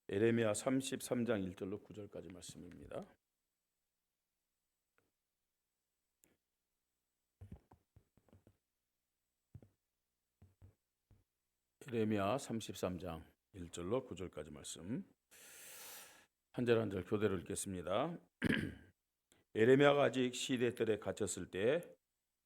에레미야 33장 1절로 9절까지 말씀입니다. 에레미야 33장 1절로 9절까지 말씀 한 절 한 절 교대로 읽겠습니다. 에레미야가 아직 시대들에 갇혔을 때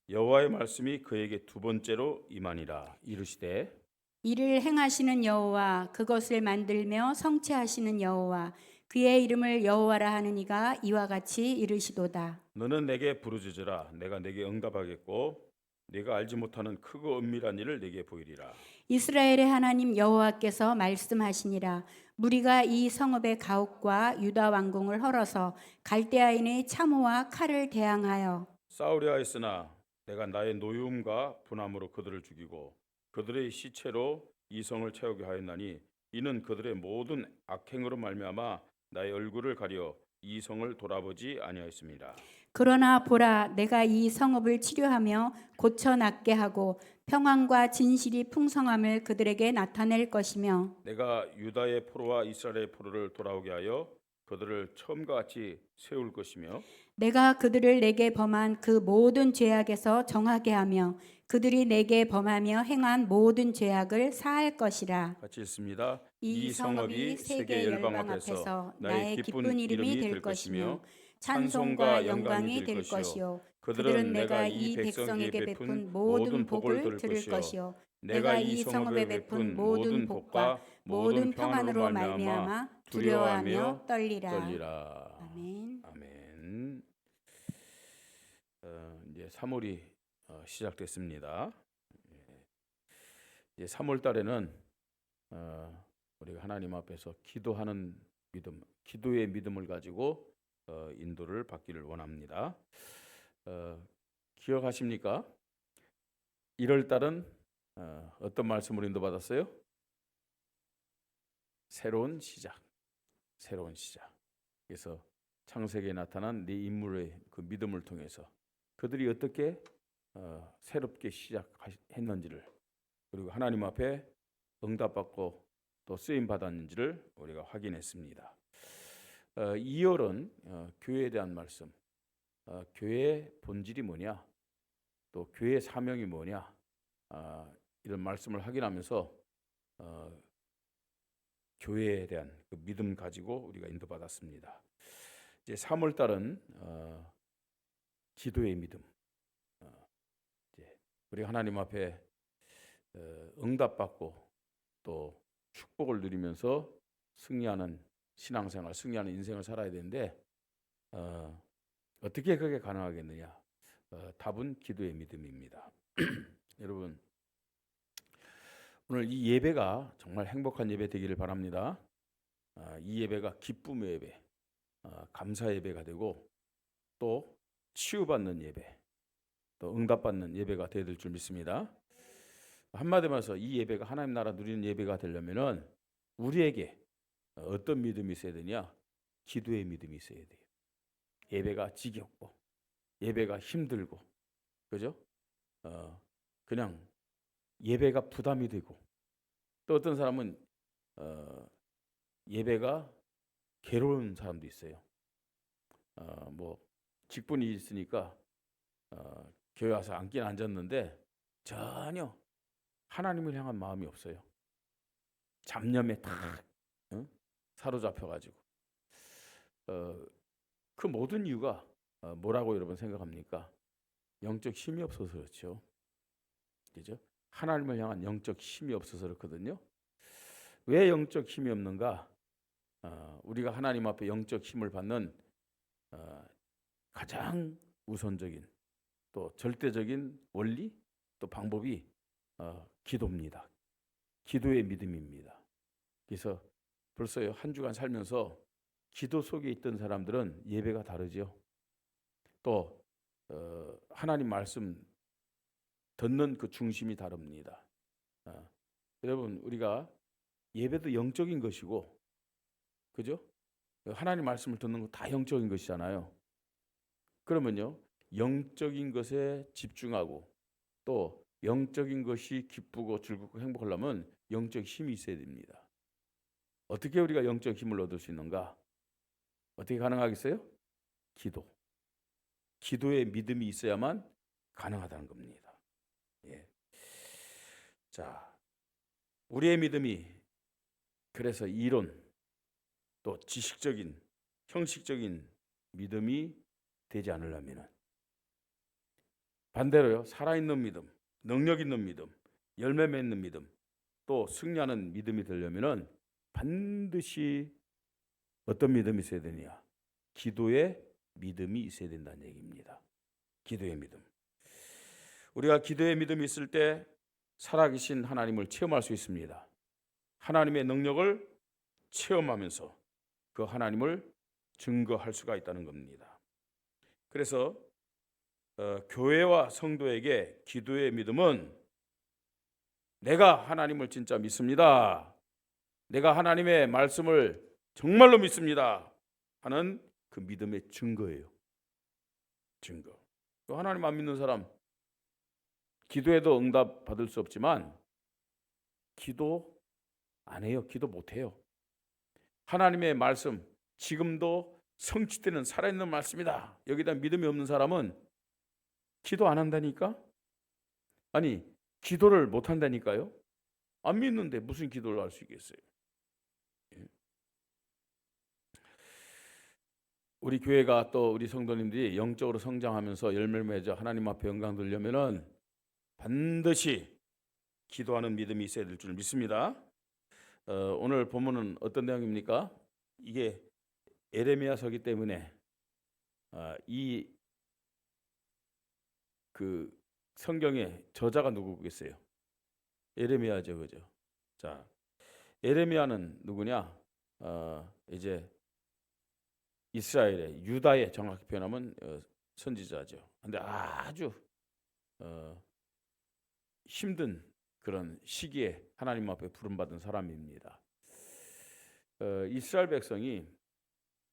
여호와의 말씀이 그에게 두 번째로 임하니라. 이르시되 이를 행하시는 여호와, 그것을 만들며 성취하시는 여호와, 그의 이름을 여호와라 하는 이가 이와 같이 이르시도다. 너는 내게 부르짖으라. 내가 내게 응답하겠고 네가 알지 못하는 크고 은밀한 일을 내게 보이리라. 이스라엘의 하나님 여호와께서 말씀하시니라. 무리가 이 성읍의 가옥과 유다 왕궁을 헐어서 갈대아인의 참호와 칼을 대항하여 싸우려 하였으나 내가 나의 노여움과 분함으로 그들을 죽이고 그들의 시체로 이 성을 채우게 하였나니 이는 그들의 모든 악행으로 말미암아 나의 얼굴을 가려 이 성을 돌아보지 아니하였습니다. 그러나 보라, 내가 이 성읍을 치료하며 고쳐 낫게 하고 평안과 진실이 풍성함을 그들에게 나타낼 것이며 내가 유다의 포로와 이스라엘의 포로를 돌아오게 하여 그들을 처음과 같이 세울 것이며 내가 그들을 내게 범한 그 모든 죄악에서 정하게 하며 그들이 내게 범하며 행한 모든 죄악을 사할 것이라. 같이 읽습니다. 이 성읍이 세계 열방 앞에서 나의 기쁜 이름이 될 것이며 찬송과 영광이 될 것이요 그들은 내가 이 백성에게 베푼 모든 복을 들을 것이요 내가 이 성읍에 베푼 모든 복과 모든 평안으로 말미암아 두려워하며 떨리라. 아멘. 아멘. 이제 3월이 시작됐습니다. 이제 3월 달에는 우리가 하나님 앞에서 기도하는 믿음, 기도의 믿음을 가지고 인도를 받기를 원합니다. 기억하십니까? 1월 달은 어떤 말씀을 인도받았어요? 새로운 시작. 그래서 창세기에 나타난 네 인물의 그 믿음을 통해서 그들이 어떻게 새롭게 시작했는지를 그리고 하나님 앞에 응답받고 또 쓰임 받았는지를 우리가 확인했습니다. 2월은 교회에 대한 말씀, 교회의 본질이 뭐냐, 또 교회의 사명이 뭐냐, 이런 말씀을 확인하면서 교회에 대한 그 믿음 가지고 우리가 인도받았습니다. 이제 3월 달은 기도의 믿음. 이제 우리가 하나님 앞에 응답받고 또 축복을 누리면서 승리하는 신앙생활, 승리하는 인생을 살아야 되는데 어떻게 그게 가능하겠느냐? 답은 기도의 믿음입니다. 여러분, 오늘 이 예배가 정말 행복한 예배 되기를 바랍니다. 이 예배가 기쁨의 예배, 감사 예배가 되고 또 치유받는 예배, 또 응답받는 예배가 되어야 될 줄 믿습니다. 한마디로 말해서 이 예배가 하나님 나라 누리는 예배가 되려면은 우리에게 어떤 믿음이 있어야 되냐? 기도의 믿음이 있어야 돼요. 예배가 지겹고 예배가 힘들고 그죠? 그냥 예배가 부담이 되고 또 어떤 사람은 예배가 괴로운 사람도 있어요. 뭐 직분이 있으니까 교회 와서 앉긴 앉았는데 전혀 하나님을 향한 마음이 없어요. 잡념에 다 사로잡혀가지고 그 모든 이유가 뭐라고 여러분 생각합니까? 영적 힘이 없어서 그렇죠. 그죠? 하나님을 향한 영적 힘이 없어서 그렇거든요. 왜 영적 힘이 없는가? 우리가 하나님 앞에 영적 힘을 받는 가장 우선적인 또 절대적인 원리 또 방법이 기도입니다. 기도의 믿음입니다. 그래서 벌써 한 주간 살면서 기도 속에 있던 사람들은 예배가 다르죠. 또 하나님 말씀 듣는 그 중심이 다릅니다. 여러분 우리가 예배도 영적인 것이고 그죠? 하나님 말씀을 듣는 거 다 영적인 것이잖아요. 그러면요 영적인 것에 집중하고 또 영적인 것이 기쁘고 즐겁고 행복하려면 영적 힘이 있어야 됩니다. 어떻게 우리가 영적 힘을 얻을 수 있는가? 어떻게 가능하겠어요? 기도. 기도에 믿음이 있어야만 가능하다는 겁니다. 예. 자, 우리의 믿음이 그래서 이론 또 지식적인 형식적인 믿음이 되지 않으려면 반대로요, 살아있는 믿음, 능력 있는 믿음, 열매 맺는 믿음, 또 승리하는 믿음이 되려면은 반드시 어떤 믿음이 있어야 되느냐? 기도의 믿음이 있어야 된다는 얘기입니다. 기도의 믿음. 우리가 기도의 믿음이 있을 때 살아계신 하나님을 체험할 수 있습니다. 하나님의 능력을 체험하면서 그 하나님을 증거할 수가 있다는 겁니다. 그래서 교회와 성도에게 기도의 믿음은 내가 하나님을 진짜 믿습니다. 내가 하나님의 말씀을 정말로 믿습니다. 하는 그 믿음의 증거예요. 증거. 또 하나님 안 믿는 사람 기도해도 응답 받을 수 없지만 기도 안 해요. 기도 못 해요. 하나님의 말씀 지금도 성취되는 살아있는 말씀이다. 여기다 믿음이 없는 사람은 기도 안 한다니까? 아니, 기도를 못 한다니까요? 안 믿는데 무슨 기도를 할 수 있겠어요? 우리 교회가 또 우리 성도님들이 영적으로 성장하면서 열매를 맺어 하나님 앞에 영광 돌려면은 반드시 기도하는 믿음이 있어야 될 줄 믿습니다. 오늘 본문은 어떤 내용입니까? 이게 에레미야서기 때문에 이 그 성경의 저자가 누구겠어요? 에레미야죠, 그죠? 자, 에레미야는 누구냐? 이제 이스라엘의 유다의 정확히 표현하면 선지자죠. 근데 아주 힘든 그런 시기에 하나님 앞에 부름받은 사람입니다. 이스라엘 백성이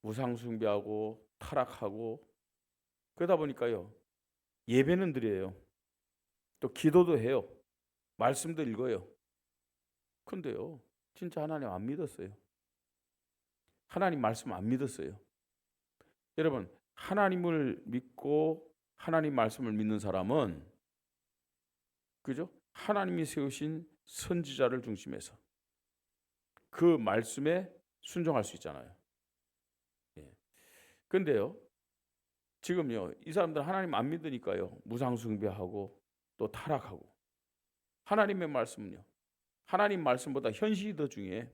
우상 숭배하고 타락하고 그러다 보니까요, 예배는 드려요. 또 기도도 해요. 말씀도 읽어요. 근데요, 진짜 하나님 안 믿었어요. 하나님 말씀 안 믿었어요. 여러분, 하나님을 믿고 하나님 말씀을 믿는 사람은 그죠? 하나님이 세우신 선지자를 중심해서 그 말씀에 순종할 수 있잖아요. 그런데요, 지금요, 이 사람들 하나님 안 믿으니까요, 무상숭배하고 또 타락하고. 하나님의 말씀은요, 하나님 말씀보다 현실이 더 중요해.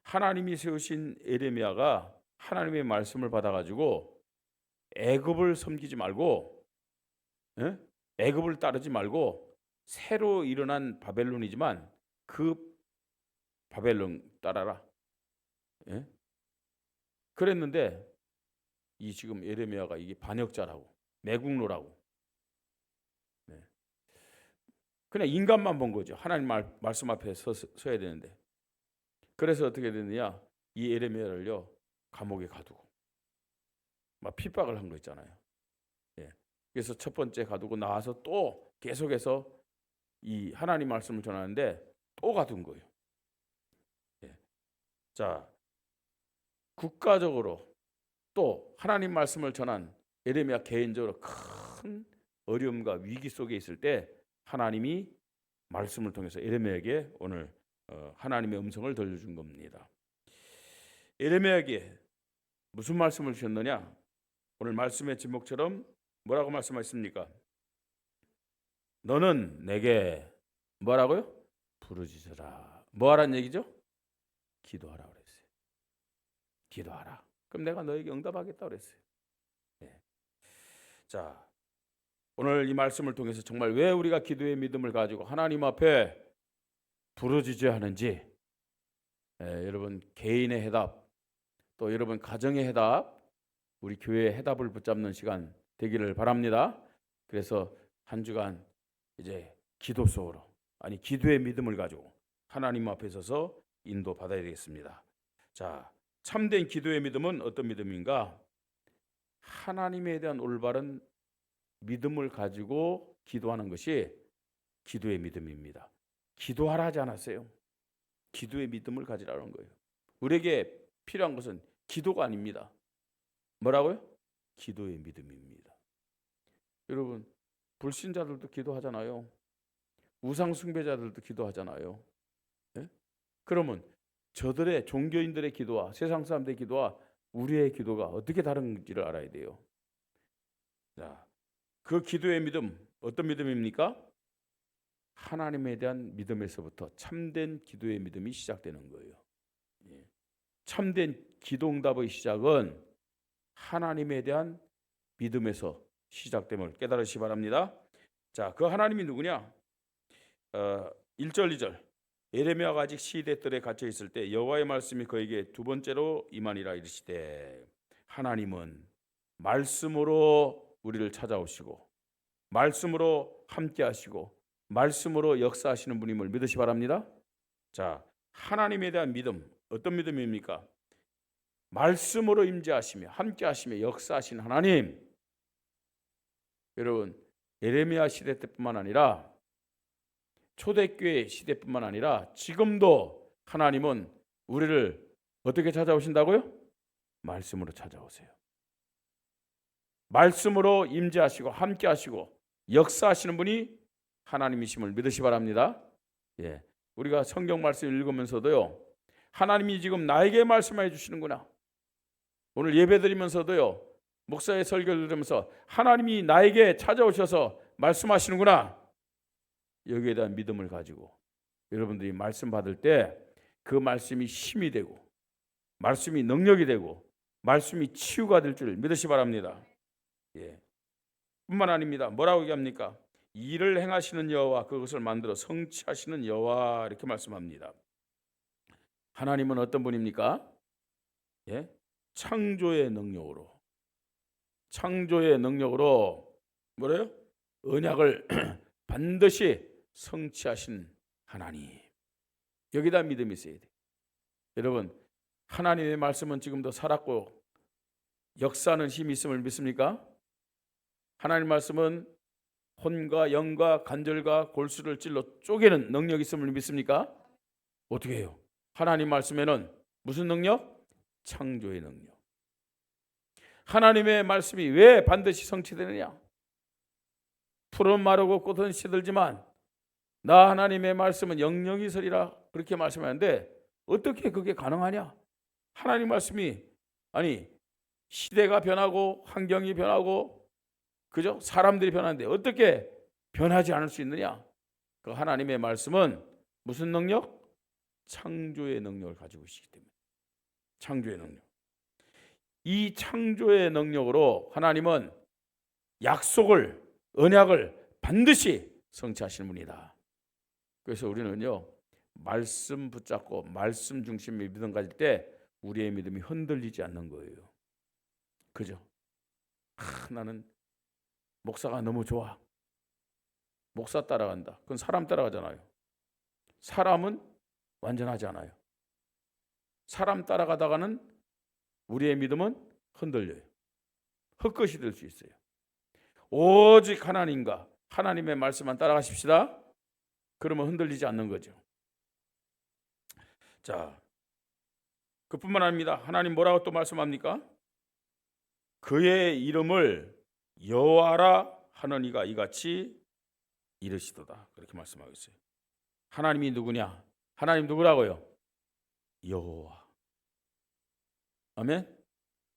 하나님이 세우신 에레미야가 하나님의 말씀을 받아가지고 애굽을 섬기지 말고, 애굽을 따르지 말고 새로 일어난 바벨론이지만 그 바벨론 따라라. 그랬는데 이 지금 에레미야가 이게 반역자라고, 매국노라고. 그냥 인간만 본 거죠. 하나님 말씀 앞에 서야 되는데. 그래서 어떻게 됐느냐? 이 에레미야를요, 감옥에 가두고 막 핍박을 한 거 있잖아요. 그래서 첫 번째 가두고 나와서 또 계속해서 이 하나님 말씀을 전하는데 또 가둔 거예요. 자, 국가적으로 또 하나님 말씀을 전한 에레미야 개인적으로 큰 어려움과 위기 속에 있을 때 하나님이 말씀을 통해서 에레미야에게 오늘 하나님의 음성을 들려준 겁니다. 에레미야에게 무슨 말씀을 주셨느냐? 오늘 말씀의 제목처럼 뭐라고 말씀하셨습니까? 너는 내게 뭐라고요? 부르짖으라. 뭐하라는 얘기죠? 기도하라 그랬어요. 기도하라. 그럼 내가 너에게 응답하겠다 그랬어요. 자, 오늘 이 말씀을 통해서 정말 왜 우리가 기도의 믿음을 가지고 하나님 앞에 부르짖어야 하는지, 여러분 개인의 해답, 또 여러분 가정의 해답, 우리 교회의 해답을 붙잡는 시간 되기를 바랍니다. 그래서 한 주간 이제 기도 속으로, 아니 기도의 믿음을 가지고 하나님 앞에 서서 인도 받아야 되겠습니다. 자, 참된 기도의 믿음은 어떤 믿음인가? 하나님에 대한 올바른 믿음을 가지고 기도하는 것이 기도의 믿음입니다. 기도하라 하지 않았어요. 기도의 믿음을 가지라는 거예요. 우리에게 필요한 것은 기도가 아닙니다. 뭐라고요? 기도의 믿음입니다. 여러분, 불신자들도 기도하잖아요. 우상 숭배자들도 기도하잖아요. 예? 그러면 저들의 종교인들의 기도와 세상 사람들의 기도와 우리의 기도가 어떻게 다른지를 알아야 돼요. 자, 그 기도의 믿음, 어떤 믿음입니까? 하나님에 대한 믿음에서부터 참된 기도의 믿음이 시작되는 거예요. 예. 참된 기도응답의 시작은 하나님에 대한 믿음에서 시작됨을 깨달으시기 바랍니다. 자, 그 하나님이 누구냐? 1절 2절 예레미야가 아직 시대 뜰에 갇혀 있을 때 여호와의 말씀이 그에게 두 번째로 임하니라 이르시되 하나님은 말씀으로 우리를 찾아오시고 말씀으로 함께 하시고 말씀으로 역사하시는 분임을 믿으시 바랍니다. 자, 하나님에 대한 믿음, 어떤 믿음입니까? 말씀으로 임재하시며 함께 하시며 역사하신 하나님. 여러분, 예레미야 시대 때뿐만 아니라 초대교회 시대뿐만 아니라 지금도 하나님은 우리를 어떻게 찾아오신다고요? 말씀으로 찾아오세요. 말씀으로 임재하시고 함께 하시고 역사하시는 분이 하나님이심을 믿으시 바랍니다. 예, 우리가 성경 말씀 읽으면서도요, 하나님이 지금 나에게 말씀해 주시는구나. 오늘 예배 드리면서도요, 목사의 설교를 들으면서 하나님이 나에게 찾아오셔서 말씀하시는구나. 여기에 대한 믿음을 가지고 여러분들이 말씀 받을 때 그 말씀이 힘이 되고 말씀이 능력이 되고 말씀이 치유가 될 줄 믿으시 바랍니다. 예. 뿐만 아닙니다. 뭐라고 얘기합니까? 일을 행하시는 여호와, 그것을 만들어 성취하시는 여호와, 이렇게 말씀합니다. 하나님은 어떤 분입니까? 예? 창조의 능력으로 뭐래요? 언약을 반드시 성취하신 하나님. 여기다 믿음이 있어야 돼요. 여러분, 하나님의 말씀은 지금도 살았고 역사하는 힘이 있음을 믿습니까? 하나님 말씀은 혼과 영과 관절과 골수를 찔러 쪼개는 능력이 있음을 믿습니까? 어떻게 해요? 하나님 말씀에는 무슨 능력? 창조의 능력. 하나님의 말씀이 왜 반드시 성취되느냐? 풀은 마르고 꽃은 시들지만 나 하나님의 말씀은 영영이 서리라, 그렇게 말씀하는데 어떻게 그게 가능하냐? 하나님 말씀이, 아니 시대가 변하고 환경이 변하고 그죠? 사람들이 변하는데 어떻게 변하지 않을 수 있느냐? 그 하나님의 말씀은 무슨 능력? 창조의 능력을 가지고 있기 때문에. 창조의 능력. 이 창조의 능력으로 하나님은 약속을, 언약을 반드시 성취하시는 분이다. 그래서 우리는요, 말씀 붙잡고 말씀 중심의 믿음 가질 때 우리의 믿음이 흔들리지 않는 거예요. 그죠? 나는 목사가 너무 좋아. 목사 따라간다. 그건 사람 따라가잖아요. 사람은 완전하지 않아요. 사람 따라가다가는 우리의 믿음은 흔들려요. 헛것이 될 수 있어요. 오직 하나님과 하나님의 말씀만 따라가십시다. 그러면 흔들리지 않는 거죠. 자, 그뿐만 아닙니다. 하나님 뭐라고 또 말씀합니까? 그의 이름을 여호와라 하는 이가 이같이 이르시도다, 그렇게 말씀하고 있어요. 하나님이 누구냐? 하나님 누구라고요? 여호와. 아멘.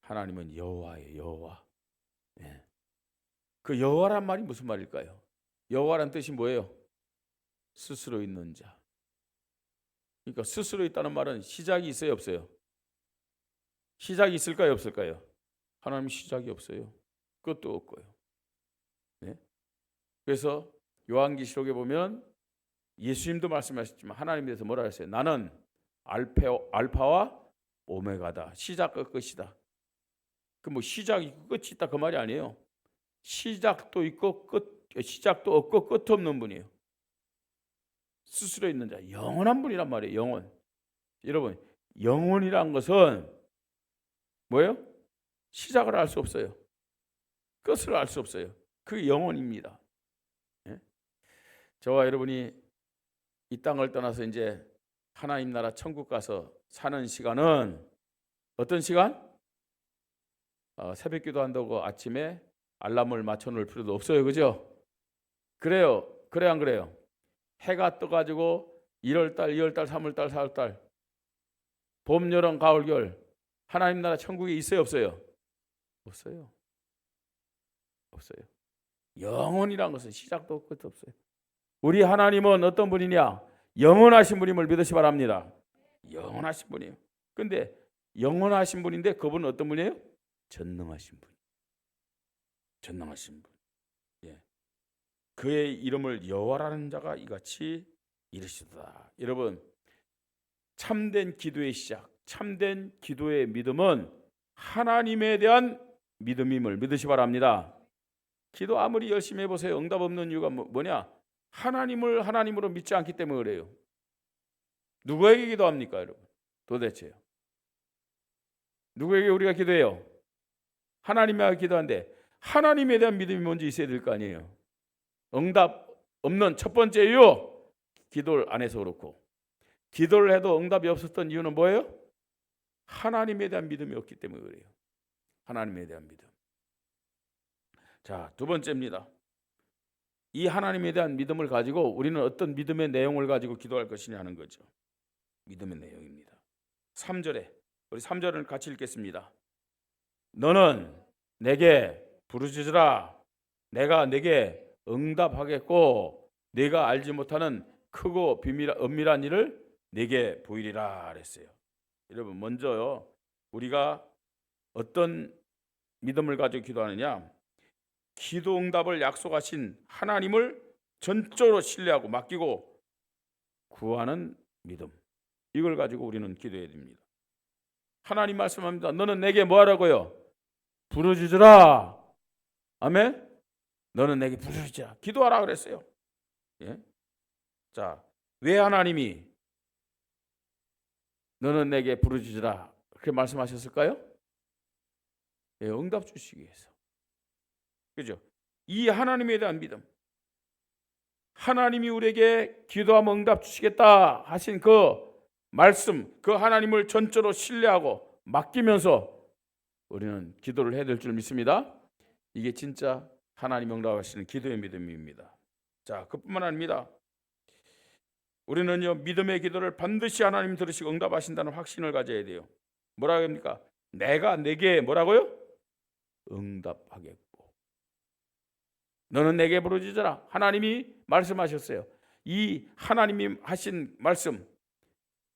하나님은 여호와예요. 여호와. 예. 그 여호와란 말이 무슨 말일까요? 여호와란 뜻이 뭐예요? 스스로 있는 자. 그러니까 스스로 있다는 말은 시작이 있어요, 없어요? 시작이 있을까요, 없을까요? 하나님 시작이 없어요. 끝도 없고요. 네? 그래서 요한계시록에 보면 예수님도 말씀하셨지만 하나님에 대해서 뭐라 했어요? 나는 알파와 오메가다. 시작과 끝이다. 그 뭐 시작이 있고 끝이 있다 그 말이 아니에요. 시작도 있고 시작도 없고 끝도 없는 분이에요. 스스로 있는 자, 영원한 분이란 말이에요. 영원. 여러분, 영원이란 것은 뭐예요? 시작을 알 수 없어요. 끝을 알 수 없어요. 그게 영원입니다. 예? 저와 여러분이 이 땅을 떠나서 이제 하나님 나라 천국 가서 사는 시간은 어떤 시간? 새벽 기도한다고 아침에 알람을 맞춰놓을 필요도 없어요. 그죠? 그래요. 그래 안 그래요? 해가 떠가지고 1월달, 2월달, 3월달, 4월달 봄, 여름, 가을, 겨울 하나님 나라 천국에 있어요? 없어요? 없어요. 없어요. 영원이란 것은 시작도 끝도 없어요. 우리 하나님은 어떤 분이냐? 영원하신 분임을 믿으시 바랍니다. 영원하신 분이에요. 근데 영원하신 분인데 그분은 어떤 분이에요? 전능하신 분. 전능하신 분. 예. 그의 이름을 여호와라는 자가 이같이 이르시도다. 여러분, 참된 기도의 시작, 참된 기도의 믿음은 하나님에 대한 믿음임을 믿으시 바랍니다. 기도 아무리 열심히 해보세요. 응답 없는 이유가 뭐냐? 하나님을 하나님으로 믿지 않기 때문에 그래요. 누구에게 기도합니까, 여러분? 도대체요. 누구에게 우리가 기도해요? 하나님에게 기도하는데 하나님에 대한 믿음이 먼저 있어야 될 거 아니에요. 응답 없는 첫 번째 이유, 기도를 안 해서 그렇고, 기도를 해도 응답이 없었던 이유는 뭐예요? 하나님에 대한 믿음이 없기 때문에 그래요. 하나님에 대한 믿음. 자, 두 번째입니다. 이 하나님에 대한 믿음을 가지고 우리는 어떤 믿음의 내용을 가지고 기도할 것이냐 하는 거죠. 믿음의 내용입니다. 3절에 우리 3절을 같이 읽겠습니다. 너는 내게 부르짖으라. 내가 내게 응답하겠고 네가 알지 못하는 크고 은밀한 일을 내게 보이리라 그랬어요. 여러분, 먼저요, 우리가 어떤 믿음을 가지고 기도하느냐? 기도 응답을 약속하신 하나님을 전적으로 신뢰하고 맡기고 구하는 믿음. 이걸 가지고 우리는 기도해야 됩니다. 하나님 말씀합니다. 너는 내게 뭐 하라고요? 부르짖으라. 아멘. 너는 내게 부르짖으라. 기도하라 그랬어요. 예? 자, 왜 하나님이 너는 내게 부르짖으라 그렇게 말씀하셨을까요? 예, 응답 주시기 위해서. 그죠? 이 하나님에 대한 믿음, 하나님이 우리에게 기도하면 응답 주시겠다 하신 그 말씀, 그 하나님을 전적으로 신뢰하고 맡기면서 우리는 기도를 해야 될 줄 믿습니다. 이게 진짜 하나님 응답하시는 기도의 믿음입니다. 자, 그뿐만 아닙니다. 우리는요, 믿음의 기도를 반드시 하나님 들으시고 응답하신다는 확신을 가져야 돼요. 뭐라고 합니까? 내가 내게 뭐라고요? 응답하겠고 너는 내게 부르짖으라. 하나님이 말씀하셨어요. 이 하나님이 하신 말씀,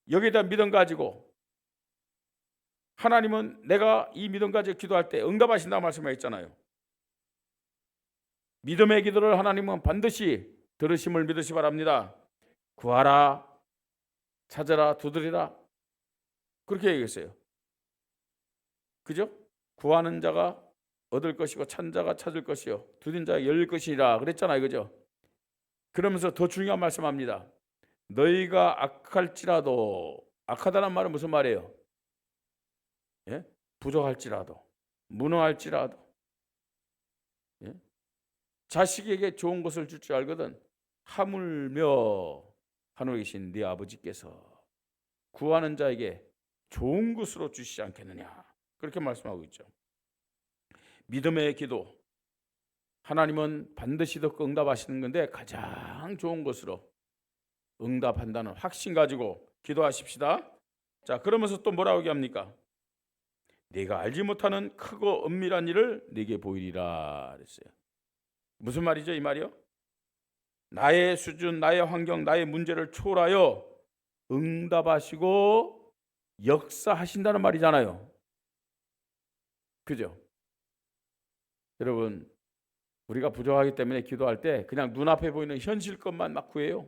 여기에 대한 믿음 가지고 하나님은 내가 이 믿음 가지고 기도할 때 응답하신다고 말씀하셨잖아요. 믿음의 기도를 하나님은 반드시 들으심을 믿으시 바랍니다. 구하라, 찾아라, 두드리라, 그렇게 얘기했어요. 그죠? 구하는 자가 얻을 것이고 찾는 자가 찾을 것이요 두드린 자가 열릴 것이라 그랬잖아요. 그죠? 그러면서 더 중요한 말씀합니다. 너희가 악할지라도, 악하다는 말은 무슨 말이에요? 예? 부족할지라도, 무능할지라도, 예? 자식에게 좋은 것을 줄 줄 알거든 하물며 하늘에 계신 네 아버지께서 구하는 자에게 좋은 것으로 주시지 않겠느냐, 그렇게 말씀하고 있죠. 믿음의 기도, 하나님은 반드시 듣고 응답하시는 건데 가장 좋은 것으로 응답한다는 확신 가지고 기도하십시다. 자, 그러면서 또 뭐라고 얘기합니까? 네가 알지 못하는 크고 은밀한 일을 네게 보이리라 그랬어요. 무슨 말이죠? 이 말이요? 나의 수준, 나의 환경, 나의 문제를 초월하여 응답하시고 역사하신다는 말이잖아요. 그죠? 여러분, 우리가 부족하기 때문에 기도할 때 그냥 눈앞에 보이는 현실 것만 막 구해요.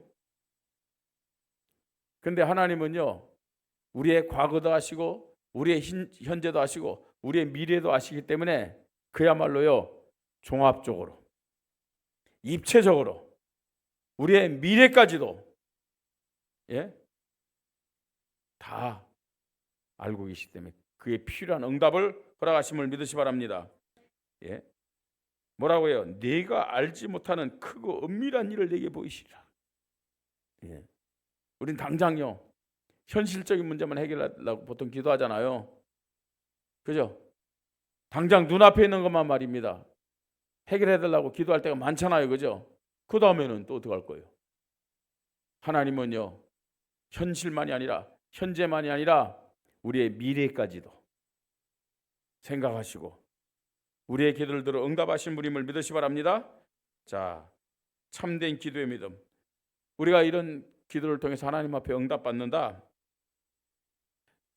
근데 하나님은요, 우리의 과거도 아시고 우리의 현재도 아시고 우리의 미래도 아시기 때문에 그야말로요, 종합적으로, 입체적으로 우리의 미래까지도 다 알고 계시기 때문에 그에 필요한 응답을 허락하심을 믿으시 바랍니다. 뭐라고 해요? 네가 알지 못하는 크고 은밀한 일을 내게 보이시라. 우린 당장요, 현실적인 문제만 해결하려고 보통 기도하잖아요. 그죠? 당장 눈앞에 있는 것만 말입니다. 해결해달라고 기도할 때가 많잖아요. 그죠? 그 다음에는 또 어떻게 할 거예요? 하나님은요, 현실만이 아니라 현재만이 아니라 우리의 미래까지도 생각하시고 우리의 기도를 들어 응답하신 분임을 믿으시 바랍니다. 자, 참된 기도의 믿음. 우리가 이런 기도를 통해서 하나님 앞에 응답받는다.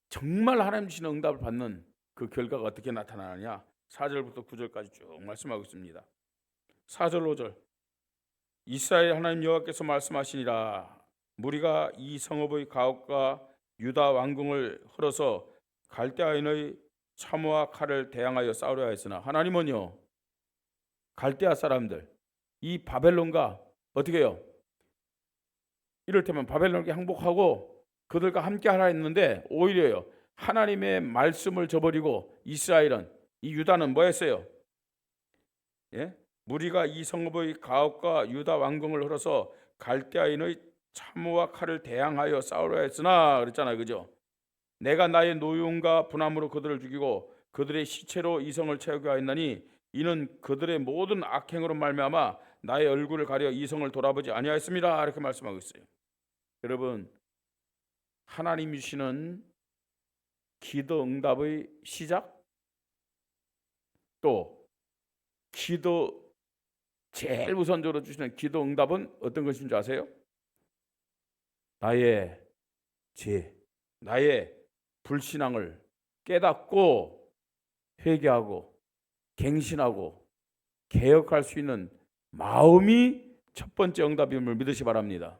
정말 하나님 주시는 응답을 받는 그 결과가 어떻게 나타나느냐? 4절부터 9절까지 쭉 말씀하고 있습니다. 4절 5절. 이스라엘 하나님 여호와께서 말씀하시니라. 무리가 이 성읍의 가옥과 유다 왕궁을 헐어서 갈대아인의 참호와 칼을 대항하여 싸우려 하였으나 하나님은요, 갈대아 사람들, 이 바벨론과 어떻게 해요? 이를테면 바벨론에게 항복하고 그들과 함께 하라 했는데 오히려요, 하나님의 말씀을 저버리고 이스라엘은, 이 유다는 뭐 했어요? 예? 무리가 이 성읍의 가옥과 유다 왕궁을 헐어서 갈대아인의 참호와 칼을 대항하여 싸우려 했으나 그랬잖아요. 그죠? 내가 나의 노용과 분함으로 그들을 죽이고 그들의 시체로 이 성을 채우게 하였나니 이는 그들의 모든 악행으로 말미암아 나의 얼굴을 가려 이 성을 돌아보지 아니하였습니다. 이렇게 말씀하고 있어요. 여러분, 하나님 주시는 기도 응답의 시작, 또 기도 제일 우선적으로 주시는 기도 응답은 어떤 것인 줄 아세요? 나의 죄, 나의 불신앙을 깨닫고 회개하고 갱신하고 개혁할 수 있는 마음이 첫 번째 응답임을 믿으시 바랍니다.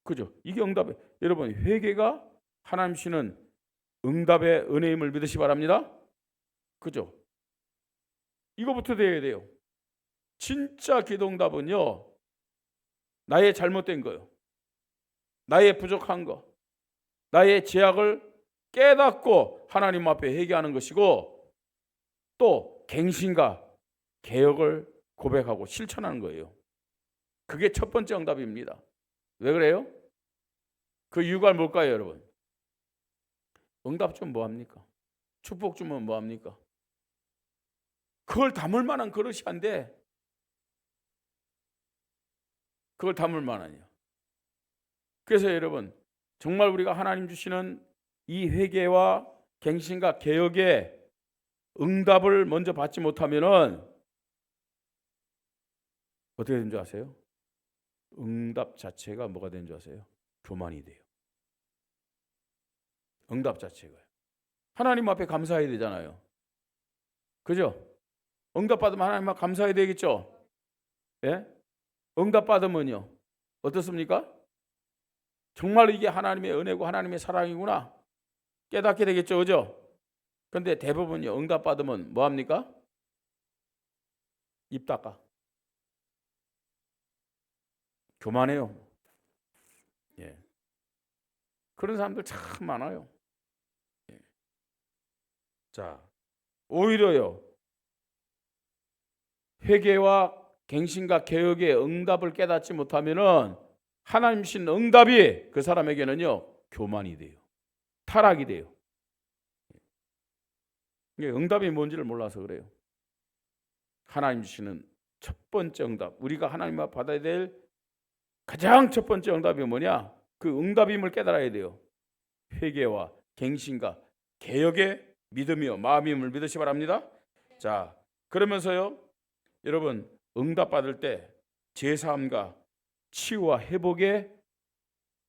그죠? 이게 응답이에요. 여러분, 회개가 하나님 주시는 응답의 은혜임을 믿으시 바랍니다. 그죠? 이거부터 돼야 돼요. 진짜 기도 응답은요, 나의 잘못된 거요, 나의 부족한 거, 나의 죄악을 깨닫고 하나님 앞에 회개하는 것이고, 또 갱신과 개혁을 고백하고 실천하는 거예요. 그게 첫 번째 응답입니다. 왜 그래요? 그 이유가 뭘까요, 여러분? 응답 주면 뭐합니까? 축복 주면 뭐합니까? 그걸 담을 만한 그릇이 안 돼. 그걸 담을 만하냐. 그래서 여러분, 정말 우리가 하나님 주시는 이 회개와 갱신과 개혁의 응답을 먼저 받지 못하면은 어떻게 되는 줄 아세요? 응답 자체가 뭐가 되는 줄 아세요? 교만이 돼요. 응답 자체가요. 하나님 앞에 감사해야 되잖아요. 그죠? 응답 받으면 하나님 앞에 감사해야 되겠죠? 예? 응답 받으면요, 어떻습니까? 정말 이게 하나님의 은혜고 하나님의 사랑이구나 깨닫게 되겠죠. 그죠? 그런데 대부분요, 응답 받으면 뭐합니까? 입 닦아. 교만해요. 예. 그런 사람들 참 많아요. 예. 자, 오히려요, 회개와 갱신과 개혁의 응답을 깨닫지 못하면은 하나님 주신 응답이 그 사람에게는요, 교만이 돼요. 타락이 돼요. 이게 응답이 뭔지를 몰라서 그래요. 하나님 주시는 첫 번째 응답, 우리가 하나님 앞 받아야 될 가장 첫 번째 응답이 뭐냐? 그 응답임을 깨달아야 돼요. 회개와 갱신과 개혁의 믿음이요, 마음임을 믿으시 바랍니다. 자, 그러면서요, 여러분, 응답 받을 때 제사함과 치유와 회복의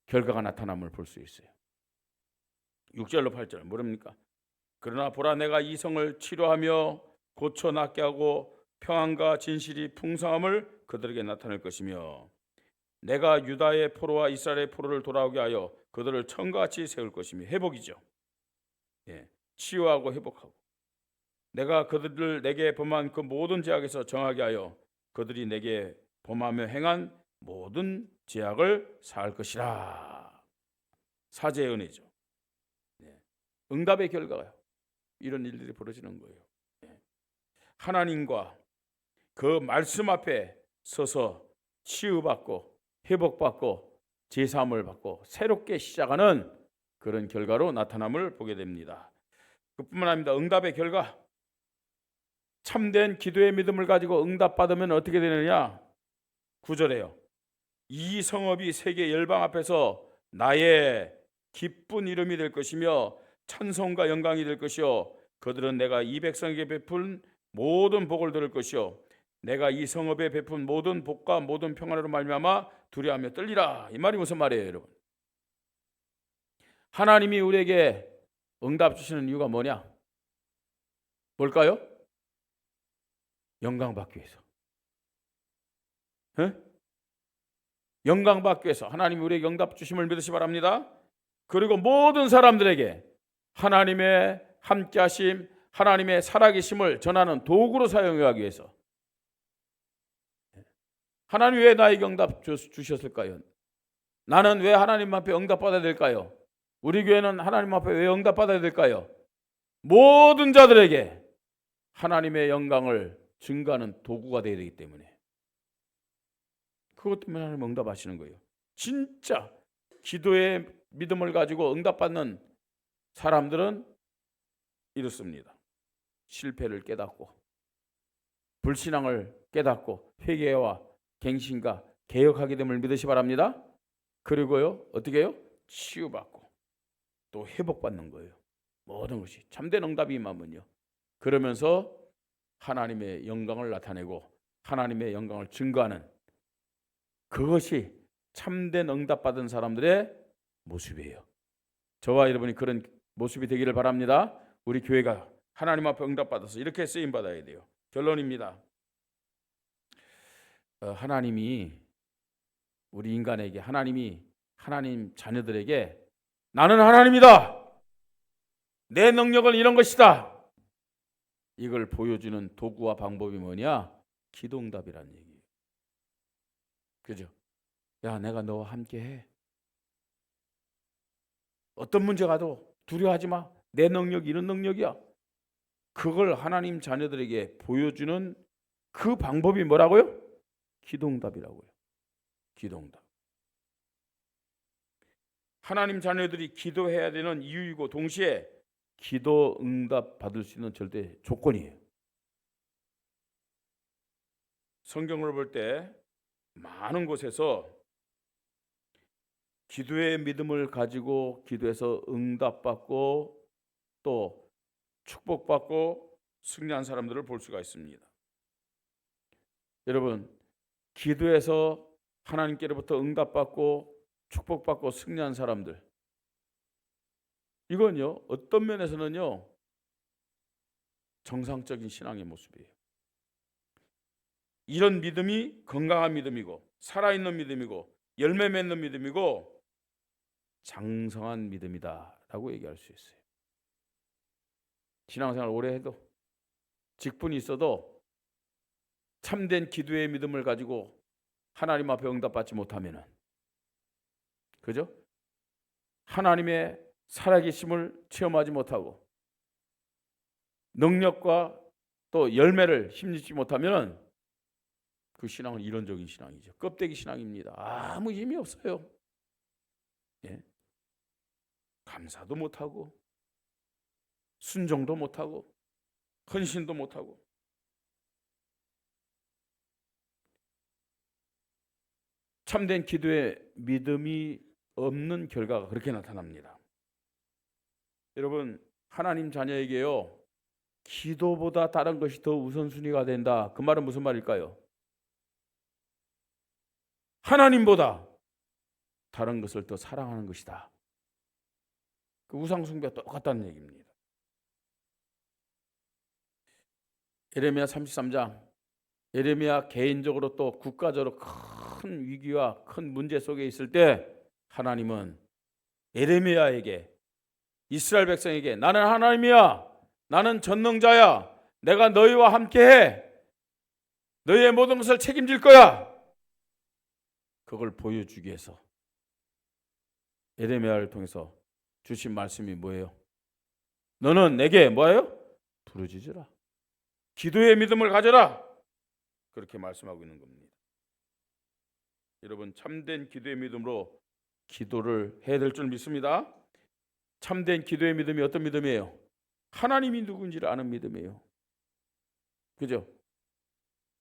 결과가 나타남을 볼 수 있어요. 6절로 8절 뭐랍니까? 그러나 보라, 내가 이 성을 치료하며 고쳐 낫게 하고 평안과 진실이 풍성함을 그들에게 나타낼 것이며 내가 유다의 포로와 이스라엘의 포로를 돌아오게 하여 그들을 청같이 세울 것이며, 회복이죠. 예, 치유하고 회복하고 내가 그들을 내게 범한 그 모든 죄악에서 정하게 하여 그들이 내게 범하며 행한 모든 죄악을 사할 것이라. 사죄의 은혜죠. 예, 응답의 결과가요, 이런 일들이 벌어지는 거예요. 예, 하나님과 그 말씀 앞에 서서 치유받고 회복받고 제사함을 받고 새롭게 시작하는 그런 결과로 나타남을 보게 됩니다. 그뿐만 아닙니다. 응답의 결과, 참된 기도의 믿음을 가지고 응답받으면 어떻게 되느냐? 9절에요. 이 성읍이 세계 열방 앞에서 나의 기쁜 이름이 될 것이며 찬송과 영광이 될 것이요 그들은 내가 이 백성에게 베푼 모든 복을 들을 것이요 내가 이 성읍에 베푼 모든 복과 모든 평안으로 말미암아 두려워하며 떨리라. 이 말이 무슨 말이에요, 여러분? 하나님이 우리에게 응답 주시는 이유가 뭐냐? 뭘까요? 영광 받기 위해서. 영광 받기 위해서 하나님이 우리에게 응답 주심을 믿으시 바랍니다. 그리고 모든 사람들에게 하나님의 함께하심, 하나님의 살아계심을 전하는 도구로 사용하기 위해서. 하나님 왜 나에게 응답 주셨을까요? 나는 왜 하나님 앞에 응답받아야 될까요? 우리 교회는 하나님 앞에 왜 응답받아야 될까요? 모든 자들에게 하나님의 영광을 증가하는 도구가 되어야 되기 때문에. 그것 때문에 하나님 응답하시는 거예요. 진짜 기도의 믿음을 가지고 응답받는 사람들은 이렇습니다. 실패를 깨닫고 불신앙을 깨닫고 회개와 갱신과 개혁하게 됨을 믿으시 바랍니다. 그리고요 어떻게 해요? 치유받고 또 회복받는 거예요. 모든 것이 참된 응답이 임하면요. 그러면서 하나님의 영광을 나타내고 하나님의 영광을 증거하는 그것이 참된 응답받은 사람들의 모습이에요. 저와 여러분이 그런 모습이 되기를 바랍니다. 우리 교회가 하나님 앞에 응답받아서 이렇게 쓰임받아야 돼요. 결론입니다. 하나님이 우리 인간에게 하나님 자녀들에게 나는 하나님이다. 내 능력은 이런 것이다. 이걸 보여주는 도구와 방법이 뭐냐? 기도응답이라는 얘기예요. 그죠? 야, 내가 너와 함께해. 어떤 문제 가도 두려워하지 마. 내 능력이 이런 능력이야. 그걸 하나님 자녀들에게 보여주는 그 방법이 뭐라고요? 기도응답이라고요. 기도응답. 하나님 자녀들이 기도해야 되는 이유이고 동시에 기도응답 받을 수 있는 절대 조건이에요. 성경을 볼 때 많은 곳에서 기도의 믿음을 가지고 기도해서 응답받고 또 축복받고 승리한 사람들을 볼 수가 있습니다. 여러분, 기도해서 하나님께로부터 응답받고 축복받고 승리한 사람들, 이건요 어떤 면에서는요 정상적인 신앙의 모습이에요. 이런 믿음이 건강한 믿음이고 살아있는 믿음이고 열매 맺는 믿음이고 장성한 믿음이다라고 얘기할 수 있어요. 신앙생활 오래 해도 직분이 있어도 참된 기도의 믿음을 가지고 하나님 앞에 응답받지 못하면은, 그죠? 하나님의 살아계심을 체험하지 못하고 능력과 또 열매를 힘입지 못하면은 그 신앙은 이론적인 신앙이죠. 껍데기 신앙입니다. 아무 힘이 없어요. 예? 감사도 못하고 순종도 못하고 헌신도 못하고. 참된 기도에 믿음이 없는 결과가 그렇게 나타납니다. 여러분, 하나님 자녀에게요 기도보다 다른 것이 더 우선순위가 된다. 그 말은 무슨 말일까요? 하나님보다 다른 것을 더 사랑하는 것이다. 그 우상숭배와 똑같다는 얘기입니다. 예레미야 33장, 예레미야 개인적으로 또 국가적으로 큰 위기와 큰 문제 속에 있을 때 하나님은 예레미야에게, 이스라엘 백성에게 나는 하나님이야, 나는 전능자야, 내가 너희와 함께해, 너희의 모든 것을 책임질 거야, 그걸 보여주기 위해서 예레미야를 통해서 주신 말씀이 뭐예요? 너는 내게 뭐예요? 부르짖으라, 기도의 믿음을 가져라, 그렇게 말씀하고 있는 겁니다. 여러분, 참된 기도의 믿음으로 기도를 해야 될 줄 믿습니다. 참된 기도의 믿음이 어떤 믿음이에요? 하나님이 누군지를 아는 믿음이에요. 그죠?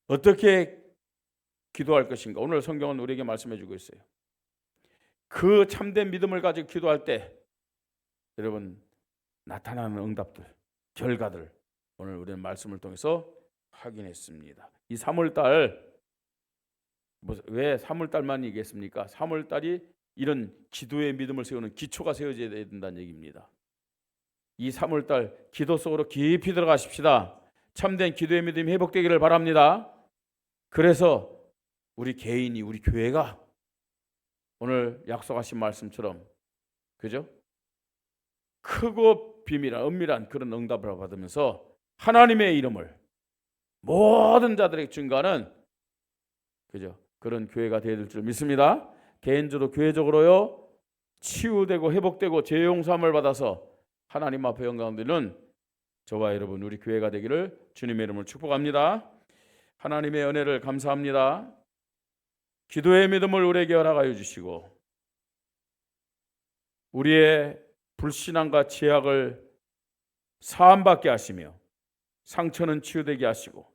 어떻게 기도할 것인가? 오늘 성경은 우리에게 말씀해 주고 있어요. 그 참된 믿음을 가지고 기도할 때 여러분 나타나는 응답들, 결과들 오늘 우리는 말씀을 통해서 확인했습니다. 이 3월달 왜 3월달만 얘기했습니까? 3월달이 이런 기도의 믿음을 세우는 기초가 세워져야 된다는 얘기입니다. 이 3월달 기도 속으로 깊이 들어가십시다. 참된 기도의 믿음이 회복되기를 바랍니다. 그래서 우리 개인이 우리 교회가 오늘 약속하신 말씀처럼 그죠? 크고 비밀한 은밀한 그런 응답을 받으면서 하나님의 이름을 모든 자들에게 증거하는 그죠? 그런 교회가 되어야 될 줄 믿습니다. 개인적으로 교회적으로요 치유되고 회복되고 죄용서함을 받아서 하나님 앞에 영광 드리는 저와 여러분 우리 교회가 되기를 주님의 이름으로 축복합니다. 하나님의 은혜를 감사합니다. 기도의 믿음을 우리에게 허락하여 주시고 우리의 불신앙과 죄악을 사함받게 하시며 상처는 치유되게 하시고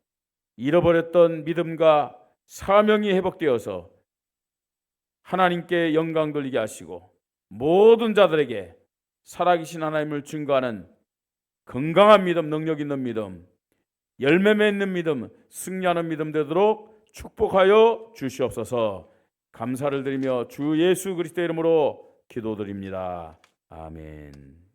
잃어버렸던 믿음과 사명이 회복되어서 하나님께 영광 돌리게 하시고 모든 자들에게 살아계신 하나님을 증거하는 건강한 믿음, 능력 있는 믿음, 열매 맺는 믿음, 승리하는 믿음 되도록 축복하여 주시옵소서. 감사를 드리며 주 예수 그리스도의 이름으로 기도드립니다. 아멘.